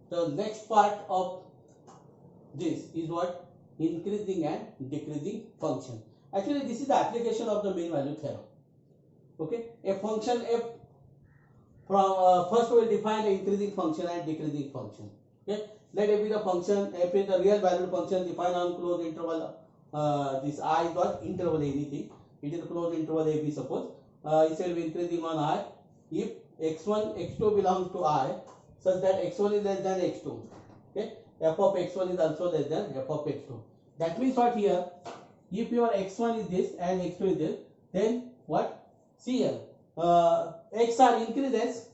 the next part of this is what? Increasing and decreasing function. Actually, this is the application of the mean value theorem. Okay, a function f from first we will define the increasing function and decreasing function. Okay, let f be the function, f is the real valued function defined on closed interval. This I is what? Interval anything. It is closed interval a b. Suppose it shall be increasing on I if x1 x2 belongs to I such that x1 is less than x2. Okay, f of x1 is also less than f of x2. That means what here? If your x1 is this and x2 is this, then what? See here, x are increases,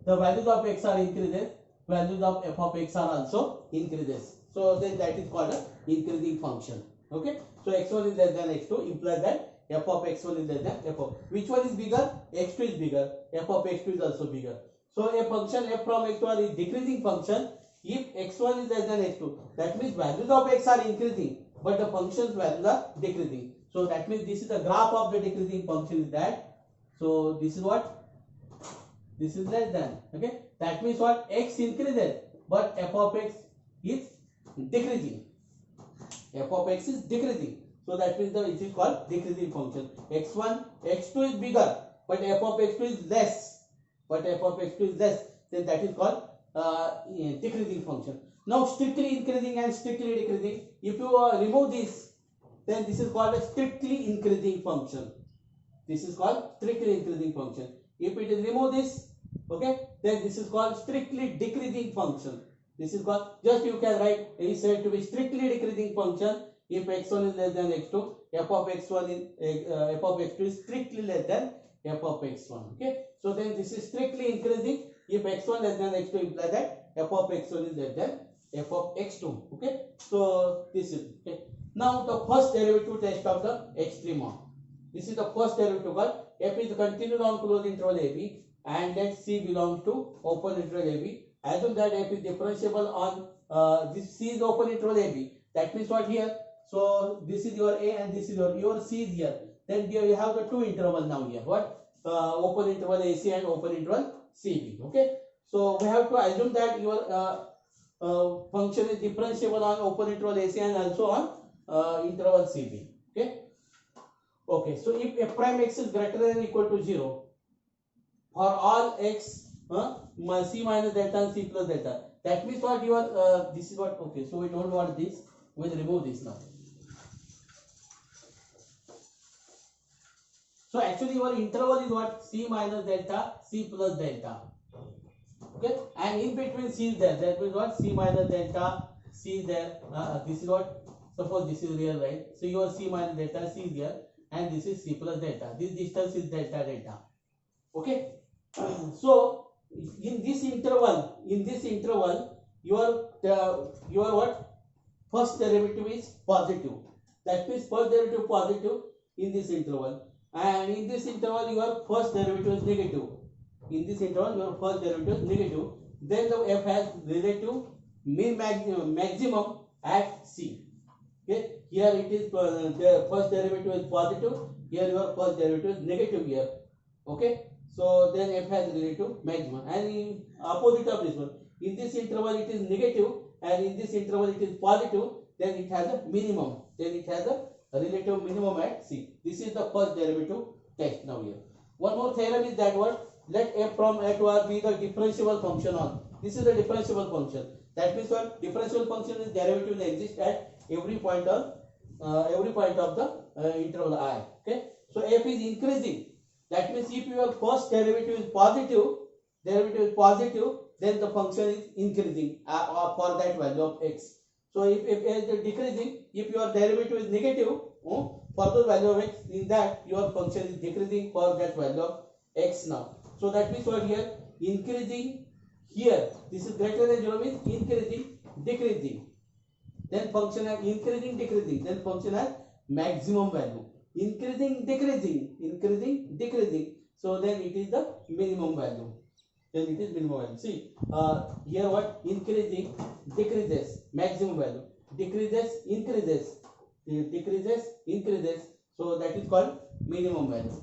the values of x are increases, values of f of x are also increases. So then that is called a increasing function. Okay, so x1 is less than x2 implies that f of x1 is less than f of which one is bigger? X2 is bigger, f of x2 is also bigger. So a function f from x1 is decreasing function if x1 is less than x2. That means values of x are increasing but the function's values are decreasing. So that means this is the graph of the decreasing function is that. So this is what? This is less than. Okay, that means what? X increases but f of x is decreasing. F of x is decreasing. So that means it is called decreasing function. X1, x2 is bigger but f of x2 is less. Then that is called decreasing function. Now strictly increasing and strictly decreasing. If you remove this, then this is called a strictly increasing function. This is called strictly increasing function. If it is remove this, okay, then this is called strictly decreasing function. This is called, just you can write, it is said to be strictly decreasing function if x1 is less than x2, f of x1 is f of x2 is strictly less than f of x1. Okay, so then this is strictly increasing if x1 less than x2 implies that f of x1 is less than f of x2. Okay, so this is okay. Now the first derivative test of the extrema. This is the first derivative called f is continued on closed interval ab and let c belongs to open interval ab. Assume that f is differentiable on this c is open interval ab. That means what here? So this is your a and this is your c is here. Then here you have the two interval now here. What? Open interval ac and open interval cb. Okay. So we have to assume that your function is differentiable on open interval ac and also on interval cb. Okay. Okay. So if f prime x is greater than or equal to 0 for all x c minus delta and c plus delta. That means what your this is what? Okay. So we don't want this. We'll remove this now. So actually your interval is what? C minus delta, C plus delta. Okay, and in between C is there. That means what? C minus delta, C is there. This is what? Suppose this is real, right? So your C minus delta, C is here, and this is C plus delta. This distance is delta delta. Okay. So in this interval, your what? First derivative is positive. That means first derivative positive in this interval. And in this interval, your first derivative is negative. In this interval, your first derivative is negative. Then the f has relative mean maximum at c. Okay, here it is the first derivative is positive. Here your first derivative is negative here. Okay, so then f has relative maximum. And in opposite of this one, in this interval it is negative, and in this interval it is positive. Then it has a minimum. Then it has a relative minimum at c. This is the first derivative test now here. One more theorem is that what? Let f from a to r be the differentiable function on. This is the differentiable function. That means what? Differentiable function is derivative exist at every point of the interval I. Okay. So f is increasing. That means if your first derivative is positive, then the function is increasing for that value of x. So if it is decreasing, if your derivative is negative, for the value of x, in that your function is decreasing for that value of x now. So that means what here? Increasing here. This is greater than 0 means increasing, decreasing. Then function has increasing, decreasing. Then function has maximum value. Increasing, decreasing. So then it is the minimum value. Then it is minimum value. See, here what? Increasing, decreases, maximum value. Decreases, increases. So that is called minimum value.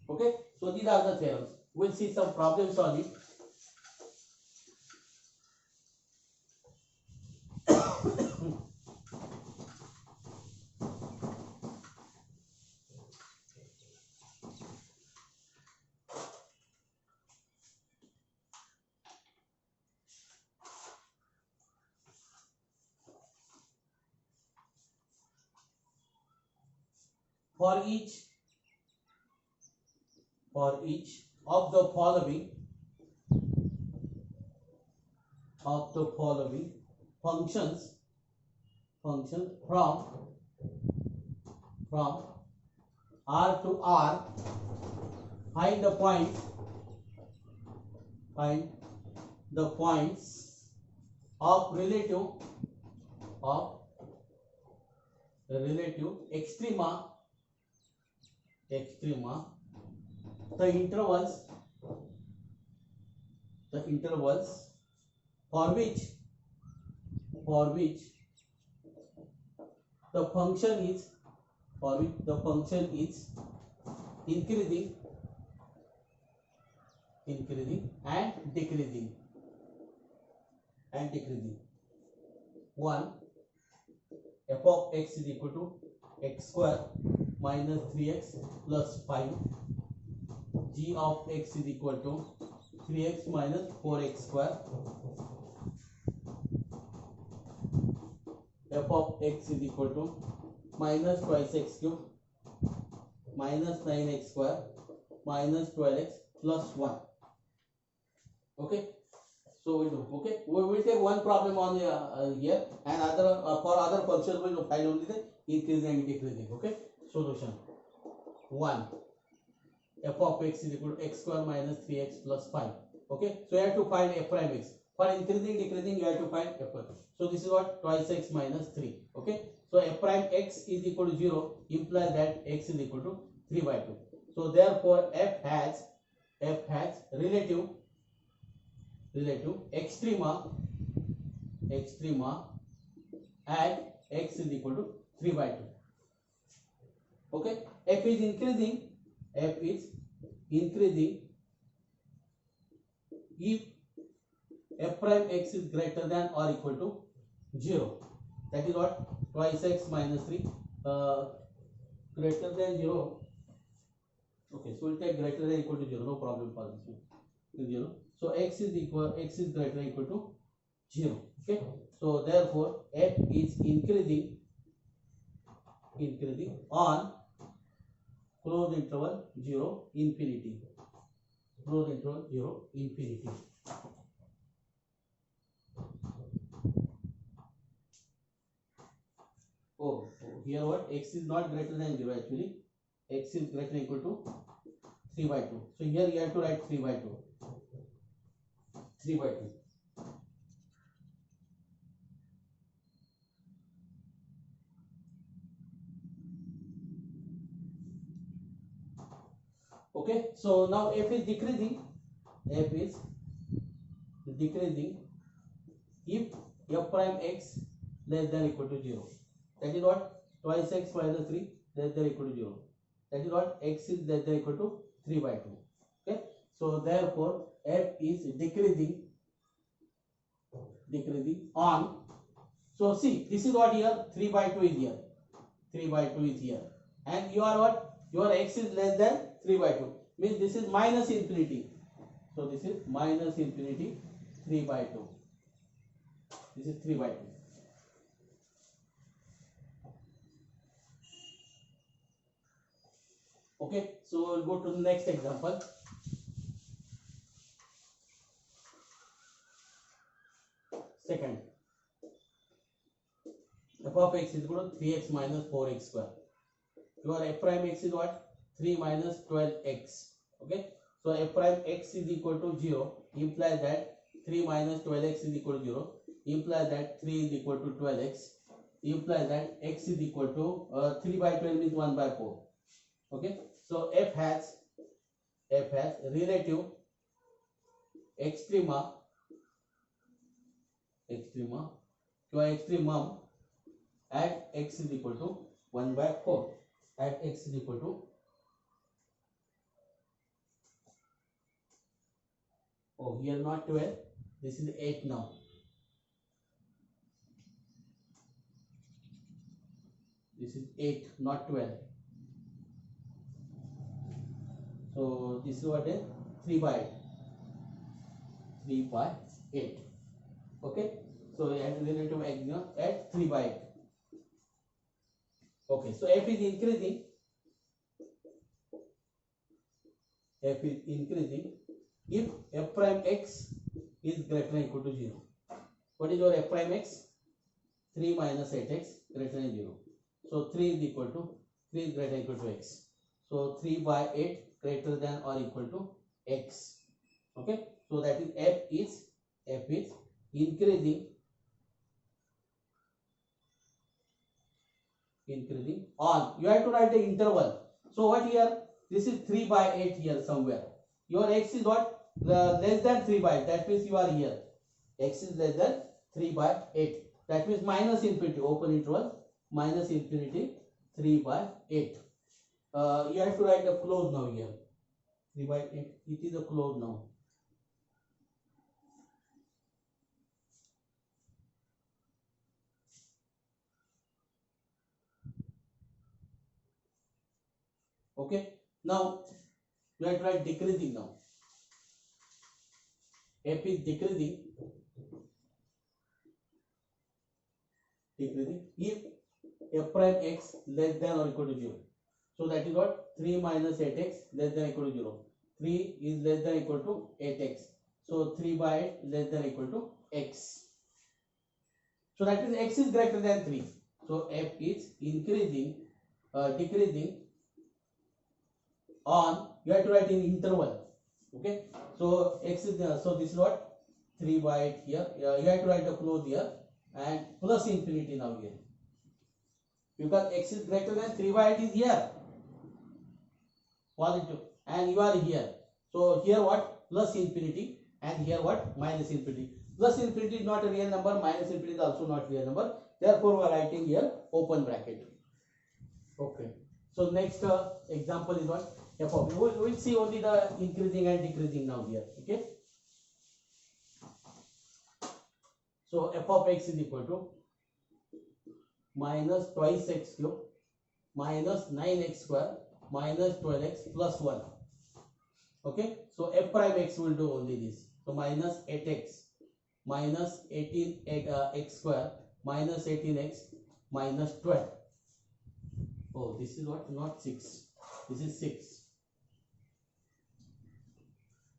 Okay. So these are the theorems. We'll see some problems on it. For each of the following functions from R to R, find the points of relative extrema, the intervals for which the function is increasing and decreasing. 1. F of x is equal to x square minus 3x plus 5. G of x is equal to 3x minus 4x square. F of x is equal to minus twice x cube minus 9x square minus 12x plus 1. Okay, so we do. Okay, we will take one problem on here, and other for other functions we will find only the increasing and decreasing. Okay, solution 1. F of x is equal to x square minus 3x plus 5. Okay, so you have to find f prime x. For increasing decreasing you have to find f prime. So this is what, twice x minus 3. Okay, so f prime x is equal to 0 implies that x is equal to 3 by 2. So therefore f has relative extrema at x is equal to 3 by 2. Okay, f is increasing if f prime x is greater than or equal to 0. That is what, twice x minus 3 greater than 0. Okay, so we'll take greater than or equal to 0, no problem for this one. 0. So x is greater than or equal to 0. Okay, so therefore f is increasing on closed interval 0 infinity. Closed interval 0 infinity. Oh, here what, x is not greater than 0 actually. X is greater than or equal to 3 by 2. So here you have to write 3 by 2. 3 by 2. Okay, so now f is decreasing if f prime x less than or equal to 0. That is what, twice x minus 3 less than or equal to 0. That is what, x is less than or equal to 3 by 2. Okay, so therefore f is decreasing on. So see, this is what here, 3 by 2 is here, 3 by 2 is here, and you are what, your x is less than 3 by 2, means this is minus infinity. So this is minus infinity 3 by 2. This is 3 by 2. Okay, so we'll go to the next example. Second, f of x is equal to 3x minus 4x square. Your f prime x is what, 3 minus 12x. Okay, so f prime x is equal to 0 implies that 3 minus 12x is equal to 0, implies that 3 is equal to 12x, implies that x is equal to 3 by 12 means 1 by 4. Okay, so f has relative extrema to extremum at x is equal to 1 by 4. At x is equal to, oh here not 12, this is 8 now. This is 8, not 12. So this is what is 3 by 8. 3 by 8. Okay. So and relative x at 3 by 8. Okay. So f is increasing. F is increasing if f prime x is greater than or equal to 0. What is your f prime x? 3 minus 8x greater than 0. So 3 is equal to 3 is greater than or equal to x. So 3 by 8 greater than or equal to x. Okay. So that is f is increasing on. You have to write the interval. So what here? This is 3 by 8 here somewhere. Your x is what? Less than 3 by 8. That means you are here. X is less than 3 by 8. That means minus infinity, open interval, minus infinity, 3 by 8. You have to write a close now here. 3 by 8. It is a close now. Okay. Now, you have to write decreasing now. F is decreasing. If f prime x less than or equal to 0. So that is what? 3 minus 8x less than or equal to 0. 3 is less than or equal to 8x. So 3 by 8 less than or equal to x. So that is x is greater than 3. So f is increasing, decreasing on, you have to write in interval. Okay. So x is, so this is what? 3 by 8 here. You have to write a close here and plus infinity now here. Because x is greater than 3 by 8 is here. Positive. And you are here. So here what? Plus infinity. And here what? Minus infinity. Plus infinity is not a real number. Minus infinity is also not a real number. Therefore, we are writing here open bracket. Okay. So next example is what? F of. We will see only the increasing and decreasing now here. Okay. So f of x is equal to minus twice x cube minus 9x square minus 12x plus 1. Okay. So f prime x will do only this. So minus 8x minus 18x square minus 18x minus 12. Oh, this is what? Not 6. This is 6.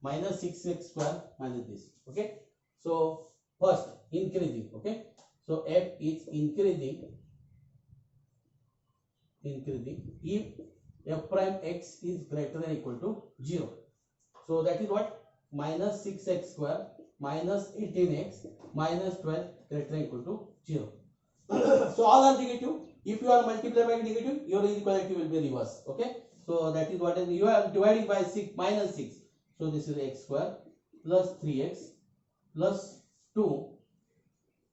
Minus 6x square minus this. Okay. So first increasing. Okay. So f is increasing if f prime x is greater than or equal to 0. So that is what? Minus 6x square minus 18x minus 12 greater than or equal to 0. So all are negative. If you are multiplied by negative, your inequality will be reversed. Okay. So that is what is, you are dividing by 6 minus 6. So this is x square plus 3x plus 2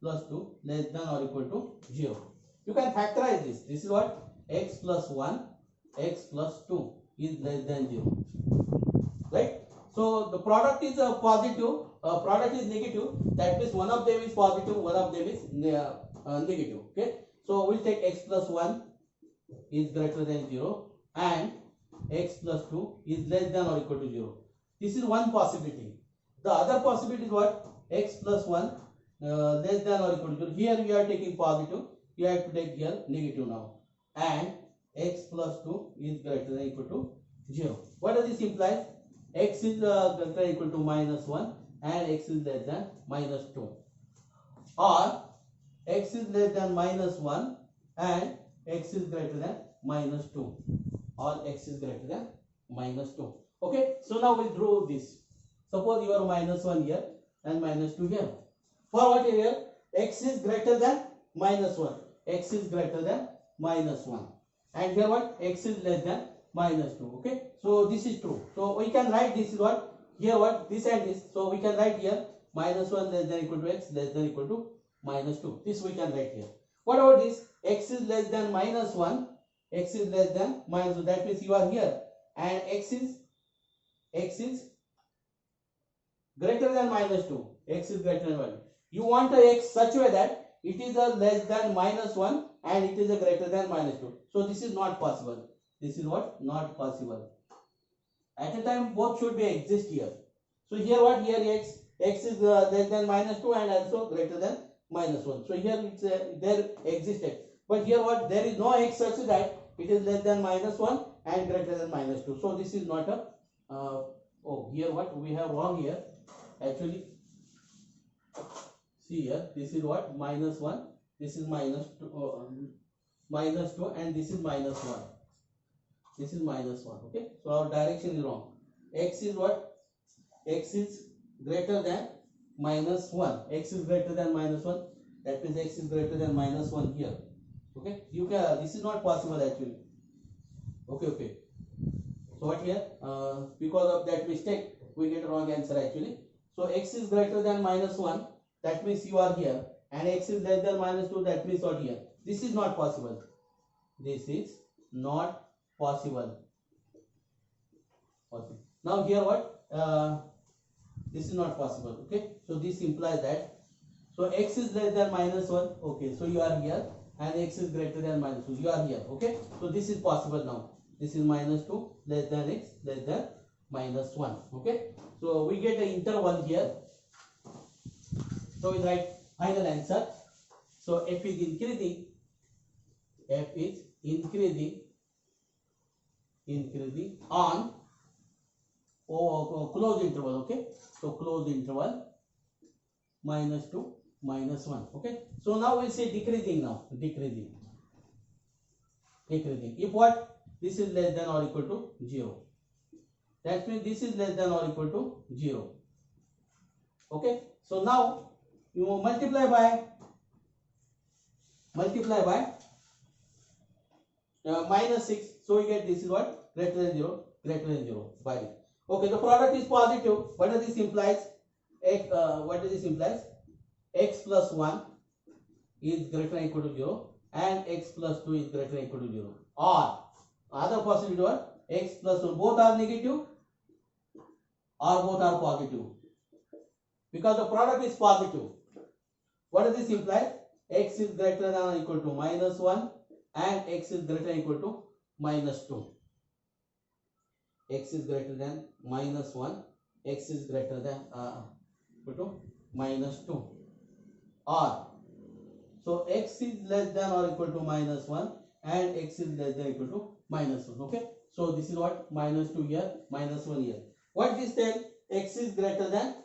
less than or equal to 0. You can factorize this. This is what? X plus 1, x plus 2 is less than 0. Right? So the product is a positive, product is negative. That means one of them is positive, one of them is negative. Okay? So we'll take x plus 1 is greater than 0 and x plus 2 is less than or equal to 0. This is one possibility. The other possibility is what? X plus 1 less than or equal to 0. Here we are taking positive. You have to take here negative now. And x plus 2 is greater than or equal to 0. What does this imply? X is greater than or equal to minus 1 and x is less than minus 2. Or x is less than minus 1 and x is greater than minus 2. Or x is greater than minus 2. Okay, so now we'll draw this. Suppose you are minus 1 here and minus 2 here. For what here? X is greater than minus 1. X is greater than minus 1. And here what? X is less than minus 2. Okay, so this is true. So we can write this is what? Here what? This and this. So we can write here minus 1 less than equal to x less than equal to minus 2. This we can write here. What about this? X is less than minus 1. X is less than minus 2. That means you are here. And x is greater than minus 2. X is greater than 1. You want a x such way that it is a less than minus 1 and it is a greater than minus 2. So this is not possible. This is what? Not possible. At a time both should be exist here. So here what? Here x is less than minus 2 and also greater than minus 1. So here it's there existed. But here what? There is no x such that it is less than minus 1 and greater than minus 2. So this is not a oh, here what? We have wrong here. Actually, see here, this is what? Minus 1. This is minus 2, minus 2 and this is minus 1. This is minus 1. Okay. So our direction is wrong. X is what? X is greater than minus 1. X is greater than minus 1. That means x is greater than minus 1 here. Okay. You can. This is not possible actually. Okay. So what here? Because of that mistake, we get wrong answer actually. So x is greater than minus 1. That means you are here. And x is less than minus 2. That means what here? This is not possible. This is not possible. Okay. Now here what? This is not possible. Okay. So this implies that. So x is less than minus 1. Okay. So you are here. And x is greater than minus 2. You are here. Okay. So this is possible now. This is minus 2 less than x less than minus 1. Okay. So we get the interval here. So we write final answer. So f is increasing. F is increasing on closed interval. Okay. So closed interval minus 2 minus 1. Okay. So now we say decreasing now. Decreasing. If what? This is less than or equal to 0. That means this is less than or equal to 0. Okay. So now you multiply by minus 6. So we get this is what? Greater than 0. By it. Okay. The product is positive. What does this implies? What does this implies? X plus 1 is greater than or equal to 0 and x plus 2 is greater than or equal to 0. Or other possibility what? X plus 1 both are negative or both are positive. Because the product is positive. What does this imply? X is greater than or equal to minus 1 and x is greater than or equal to minus 2. X is greater than minus 1, x is greater than equal to minus 2. Or so x is less than or equal to minus 1 and x is less than or equal to minus 1. Okay. So this is what? Minus 2 here, minus 1 here. What this tell? X is greater than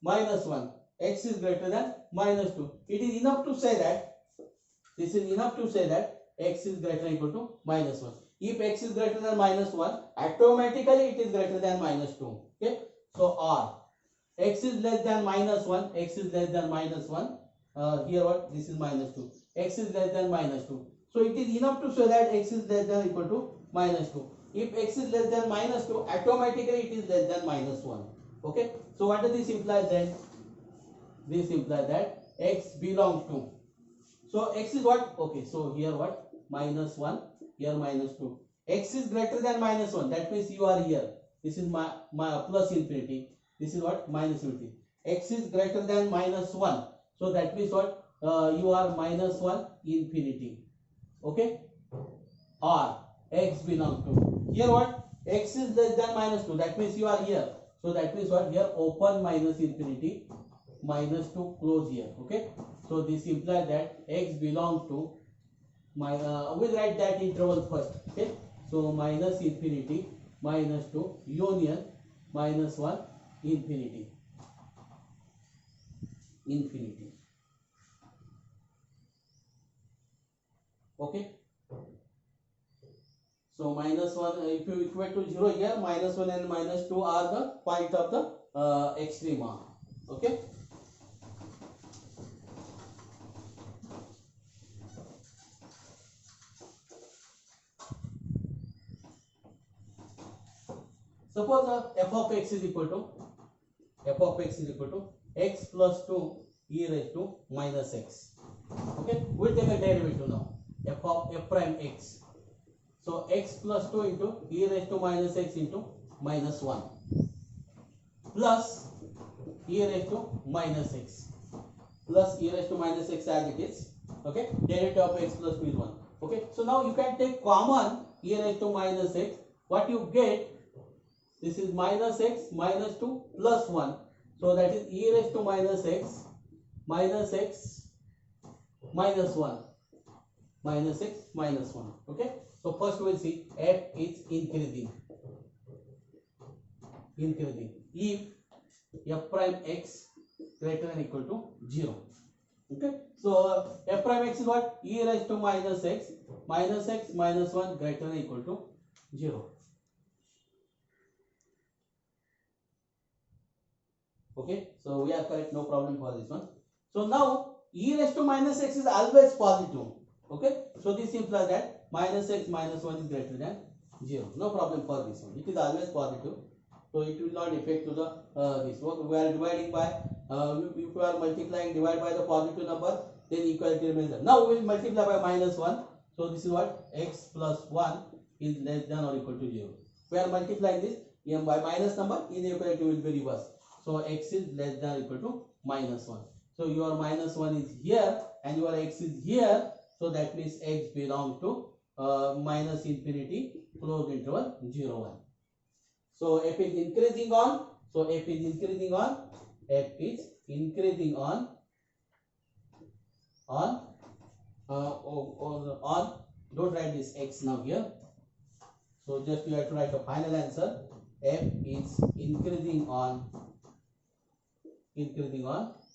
minus 1. X is greater than minus 2. It is enough to say that. This is enough to say that x is greater than or equal to minus 1. If x is greater than minus 1, automatically it is greater than minus 2. Okay. So or x is less than minus 1. X is less than minus 1. Here what? This is minus 2. X is less than minus 2. So it is enough to say that x is less than or equal to minus 2. If x is less than minus 2, automatically it is less than minus 1. Okay. So what does this imply then? This implies that x belongs to. So x is what? Okay. So here what? Minus 1. Here minus 2. X is greater than minus 1. That means you are here. This is my plus infinity. This is what? Minus infinity. X is greater than minus 1. So that means what? You are minus 1 infinity. Okay. Or x belongs to. Here what? X is less than minus 2. That means you are here. So that means what? Here open minus infinity. Minus 2 close here. Okay. So this implies that x belongs to we'll write that interval first. Okay. So minus infinity minus 2 union minus 1 infinity. Okay. So minus 1, if you equate to 0 here, minus 1 and minus 2 are the point of the extrema. Okay. Suppose f of x is equal to x plus 2 e raised to minus x. Okay, we'll take a derivative now. F of f prime x. So x plus 2 into e raised to minus x into minus 1 plus e raised to minus x as it is. Okay, derivative of x plus 2 is 1. Okay, so now you can take common e raised to minus x. What you get, this is minus x minus 2 plus 1. So that is e raised to minus x minus 1 minus x minus 1. Okay, so first we will see f is increasing if f prime x greater than equal to 0. Okay, so f prime x is what? E raised to minus x minus 1 greater than equal to 0. Okay, so we are correct, no problem for this one. So now e raised to minus x is always positive. Okay, so this implies that minus x minus 1 is greater than 0. No problem for this one. It is always positive. So it will not affect to the this one. We are dividing by if you are multiplying divide by the positive number, then equality remains there. Now we will multiply by minus 1. So this is what? X plus 1 is less than or equal to 0. We are multiplying this by minus number, inequality will be reversed. So x is less than or equal to minus 1. So your minus 1 is here and your x is here. So that means x belongs to minus infinity closed interval 0 1. So f is increasing on. So f is increasing on. F is increasing on don't write this x now here. So just you have to write a final answer. F is increasing on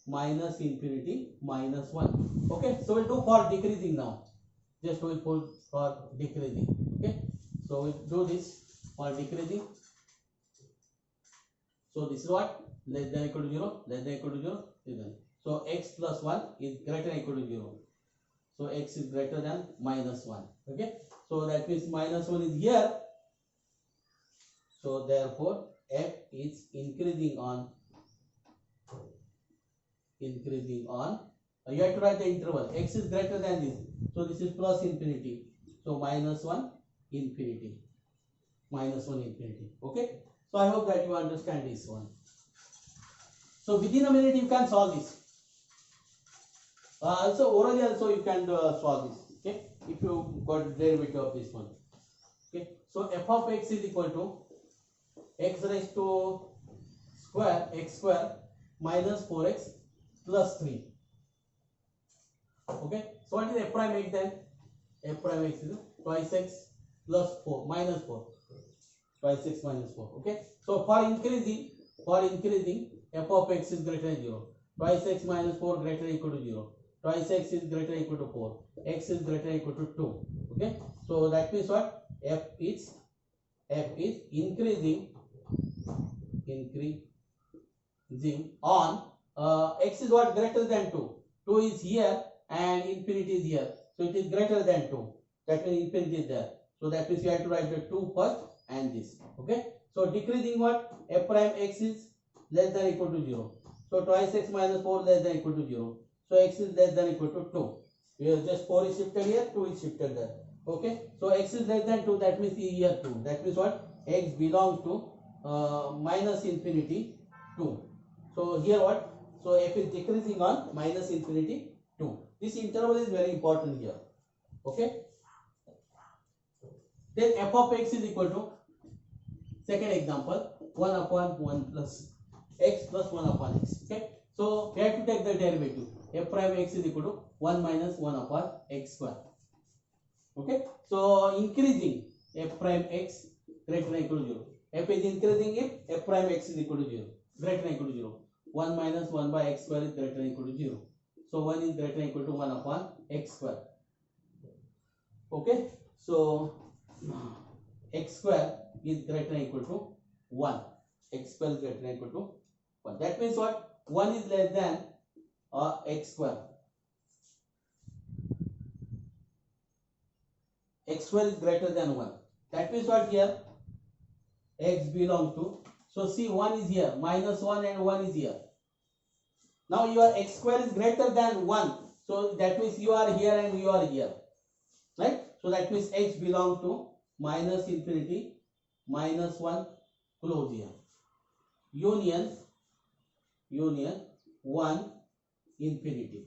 minus infinity minus 1. Okay, so we'll do for decreasing now. Just we'll put for decreasing. Okay, so we'll do this for decreasing. So this is what? Less than equal to 0, less than equal to 0. So x plus 1 is greater than equal to 0. So x is greater than minus 1. Okay, so that means minus 1 is here. So therefore f is increasing on you have to write the interval. X is greater than this. So this is plus infinity. So minus 1 infinity. Okay, so I hope that you understand this one. So within a minute you can solve this. Also orally also you can solve this. Okay, if you got derivative of this one. Okay, so f of x is equal to x raised to x square minus 4x plus 3. Okay, so what is f prime x then? F prime x is twice x plus 4 minus 4. Twice x minus 4. Okay, so for increasing f of x is greater than 0. Twice x minus 4 greater than equal to 0. Twice x is greater than equal to 4. X is greater than equal to 2. Okay, so that means what? F is increasing on x is what? Greater than 2. 2 is here and infinity is here. So it is greater than 2. That means infinity is there. So that means you have to write the 2 first and this. Okay, so decreasing what? F prime x is less than equal to 0. So twice x minus 4 less than equal to 0. So x is less than equal to 2. Here just 4 is shifted here, 2 is shifted there. Okay, so x is less than 2, that means here 2. That means what? X belongs to minus infinity 2. So here what? So f is decreasing on minus infinity 2. This interval is very important here. Okay, then f of x is equal to, second example, 1 upon 1 plus x plus 1 upon x. Okay, so we have to take the derivative. F prime x is equal to 1 minus 1 upon x square. Okay, so increasing f prime x greater than equal to 0. F is increasing if f prime x is equal to 0, greater than equal to 0. 1 minus 1 by x square is greater than equal to 0. So 1 is greater than equal to 1 upon x square. Okay, so x square is greater than equal to 1. X square is greater than equal to 1. That means what? 1 is less than x square. X square is greater than 1. That means what here? X belongs to. So see, 1 is here, minus 1 and 1 is here. Now your x square is greater than 1. So that means you are here and you are here. Right? So that means x belongs to minus infinity, minus 1, close here. Union 1, infinity.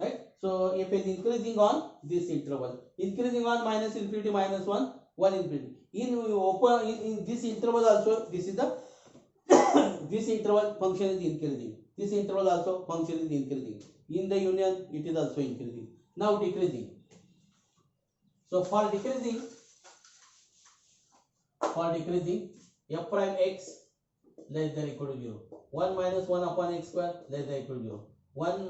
Right? So if it is increasing on this interval, increasing on minus infinity minus 1, 1 infinity. In this interval also, this is the this interval function is increasing. This interval also function is increasing. In the union, it is also increasing. Now decreasing. So for decreasing, f prime x less than equal to 0. 1 minus 1 upon x square less than equal to 0. 1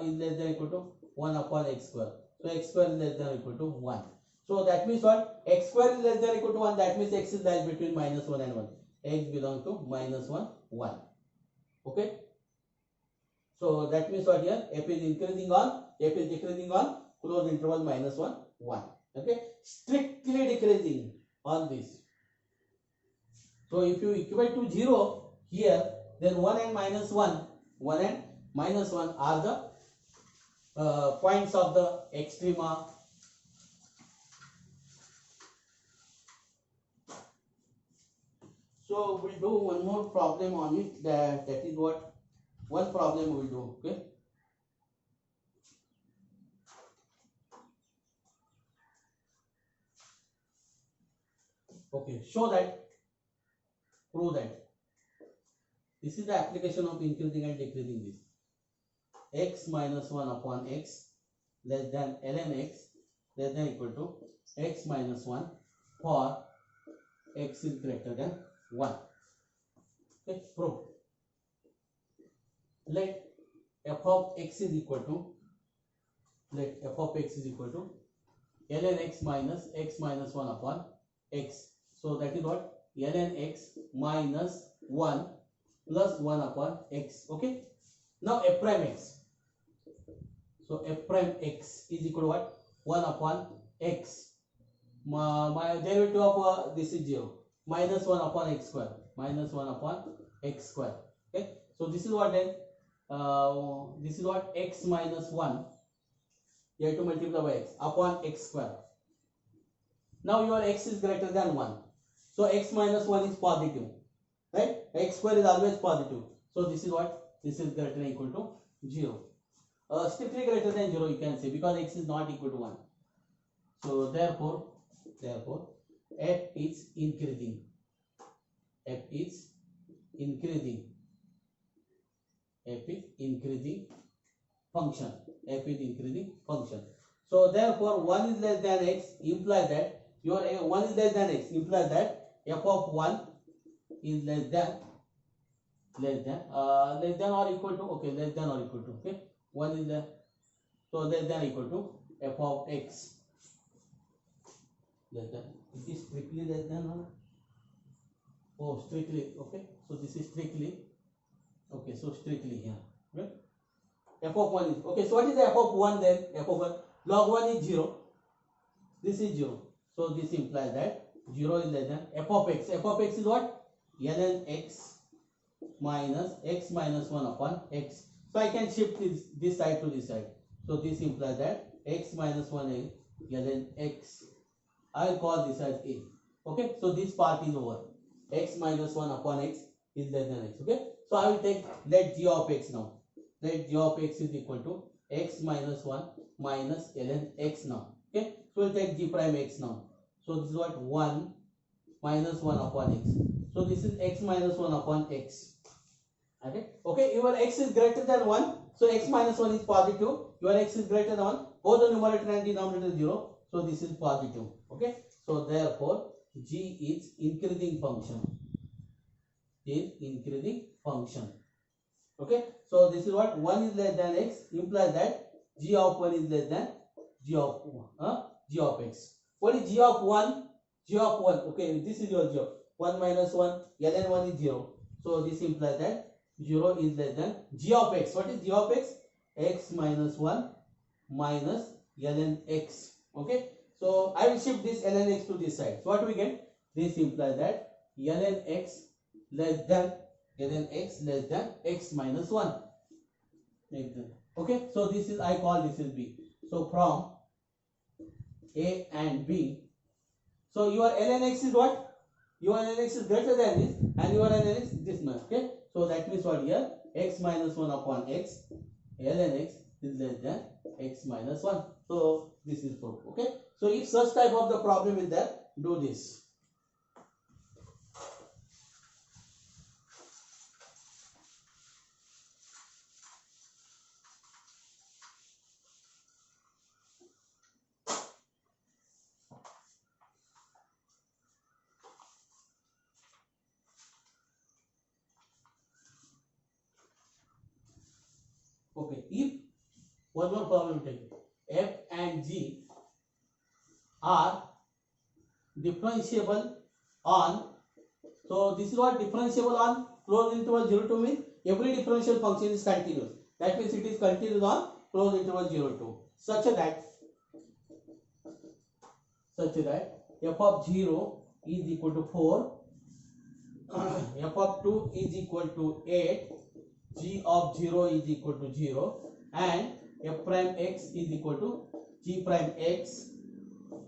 is less than equal to 1 upon x square. So x square is less than equal to 1. So that means what? X square is less than equal to 1. That means x is lies between minus 1 and 1. X belongs to minus 1, 1. Okay. So that means what here? F is increasing on, f is decreasing on closed interval minus 1, 1. Okay. Strictly decreasing on this. So if you equate to 0 here, then 1 and minus 1 are the points of the extrema. So we'll do one more problem on it. That is what one problem we'll do. Okay. Okay. Prove that. This is the application of increasing and decreasing this. X minus 1 upon x less than ln x less than equal to x minus 1 for x is greater than 1. Okay, prove. Let f of x is equal to ln x minus 1 upon x. So that is what? Ln x minus 1 plus 1 upon x. Okay. Now f prime x. So f prime x is equal to what? 1 upon x. My derivative of this is 0. Minus 1 upon x square. Minus 1 upon x square. Okay. So this is what then? This is what? X minus 1. You have to multiply by x upon x square. Now your x is greater than 1. So x minus 1 is positive. Right? X square is always positive. So this is what? This is greater than equal to 0. Strictly greater than 0 you can say, because x is not equal to 1. So therefore f is increasing. F is increasing function. F is increasing function. So therefore 1 is less than x implies that your 1 is less than x implies that f of 1 is less than or equal to, okay, less than or equal to, okay, 1 is less, so less than or equal to f of x less than. It is strictly less than or, oh, strictly, okay, so this is strictly, okay, so strictly here, right? F of 1 is, okay, so what is the f of 1 then? F of 1, log 1 is 0, this is 0, so this implies that 0 is less than f of x. F of x is what? Ln x minus x minus 1 upon x. So I can shift this side to this side. So this implies that x minus 1 is ln x. I will call this as a. Okay, so this part is over. X minus 1 upon x is less than x. Okay, so I will take, let g of x now. Let g of x is equal to x minus 1 minus ln x now. Okay, so we'll take g prime x now. So this is what? 1 minus 1 upon x. So this is x minus 1 upon x. Okay, okay, your x is greater than 1. So x minus 1 is positive. Your x is greater than 1. Both the numerator and denominator 0. So this is positive. Okay, so therefore g is increasing function. Okay, so this is what? 1 is less than x implies that g of 1 is less than g of x. What is g of 1? G of 1. Okay, this is your g of 1 minus 1. Ln 1 is 0. So this implies that 0 is less than g of x. What is g of x? X minus 1 minus ln x. Okay, so I will shift this ln x to this side. So what we get? This implies that ln x less than x minus 1. Okay, so this is, I call this is b. So from a and b, so your ln x is what? Your ln x is greater than this, and your ln x this much. Okay, so that means what here? X minus 1 upon x ln x is less than x minus 1. So this is proof. Okay. So if such type of the problem is there, do this. Okay, if one more problem take, f and g are differentiable on, so this is what differentiable on closed interval 0 to mean every differential function is continuous. That means it is continuous on closed interval 0 to such that f of 0 is equal to 4, f of 2 is equal to 8, g of 0 is equal to 0, and f prime x is equal to g prime x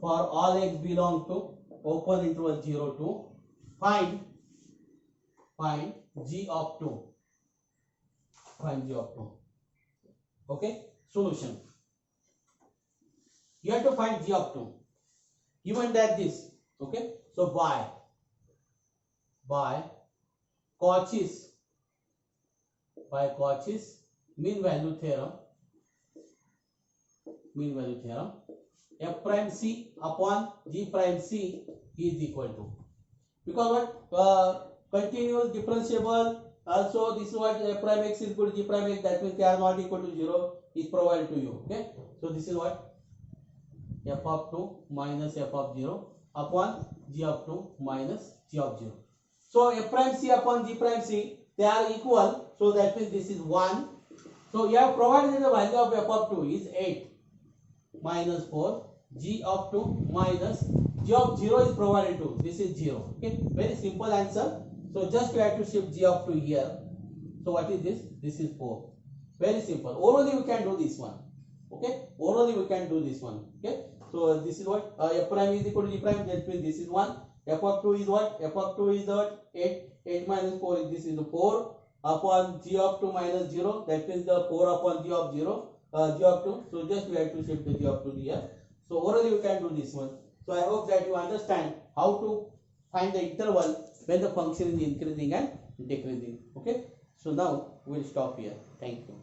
for all x belong to open interval 0 to find g of 2. Find g of 2. Okay, solution. You have to find g of 2. Given that this, okay, so by Cauchy's mean value theorem, f prime c upon g prime c is equal to, because what continuous differentiable, also this is what f prime x is equal to g prime x, that means they are not equal to 0 is provided to you. Okay, so this is what f of 2 minus f of 0 upon g of 2 minus g of 0. So f prime c upon g prime c, they are equal, so that means this is 1. So you have provided the value of f of 2 is 8 minus 4, g of 2 minus g of 0 is provided to, this is 0. Okay, very simple answer. So just you have to shift g of 2 here. So what is this? This is 4. Very simple. Orally we can do this one. Okay, orally we can do this one. Okay, so this is what f prime is equal to g prime, that means this is 1. F of 2 is what? F of 2 is what? 8 minus 4 is, this is the 4 upon g of 2 minus 0, that means the 4 upon g of 0, g of 2. So just we have to shift the g of 2 here. So orally you can do this one. So I hope that you understand how to find the interval when the function is increasing and decreasing. Okay, so now we'll stop here. Thank you.